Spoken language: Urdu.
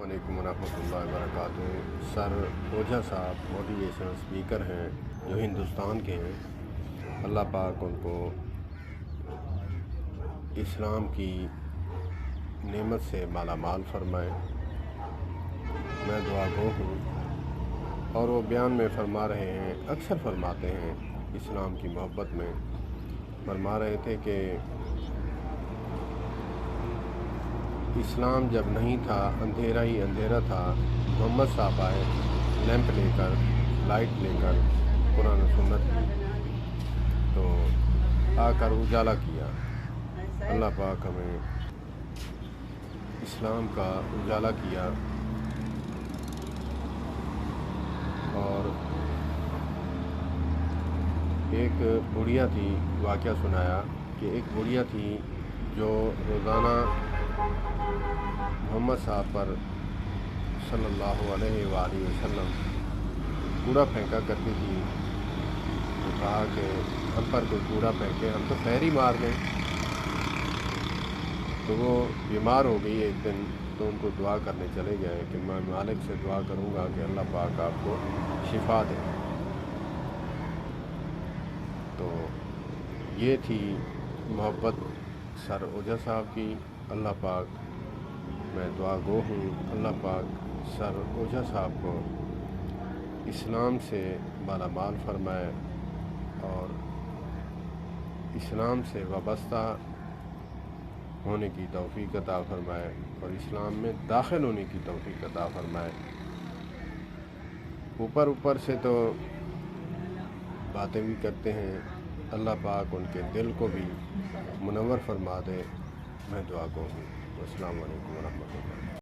علیکم ورحمۃ اللہ وبرکاتہ۔ سر اوجھا صاحب موٹیویشنل اسپیکر ہیں جو ہندوستان کے ہیں۔ اللہ پاک ان کو اسلام کی نعمت سے مالا مال فرمائے، میں دعا گو ہوں۔ اور وہ بیان میں فرما رہے ہیں، اکثر فرماتے ہیں اسلام کی محبت میں، فرما رہے تھے کہ اسلام جب نہیں تھا، اندھیرا ہی اندھیرا تھا، محمد صاحب آئے لیمپ لے کر، لائٹ لے کر، قرآن و سنت کی، تو آ کر اجالا کیا۔ اللہ پاک ہمیں اسلام کا اجالا کیا۔ اور ایک بڑھیا تھی، واقعہ سنایا کہ ایک بڑھیا تھی جو روزانہ محمد صاحب پر صلی اللہ علیہ وآلہ وسلم کوڑا پھینکا کرتی تھی۔ تو کہا کہ ہم پر کوئی کوڑا پھینکے، ہم تو خیر ہی مار دیں۔ تو وہ بیمار ہو گئی ایک دن، تو ان کو دعا کرنے چلے گئے کہ میں مالک سے دعا کروں گا کہ اللہ پاک آپ کو شفا دے۔ تو یہ تھی محبت سر اوجھا صاحب کی۔ اللہ پاک، میں دعا گو ہوں، اللہ پاک سر اوجھا صاحب کو اسلام سے مالا مال فرمائے اور اسلام سے وابستہ ہونے کی توفیق عطا فرمائے اور اسلام میں داخل ہونے کی توفیق عطا فرمائے۔ اوپر سے تو باتیں بھی کرتے ہیں، اللہ پاک ان کے دل کو بھی منور فرما دے، میں دعا گو ہوں۔ السلام علیکم ورحمۃ اللہ۔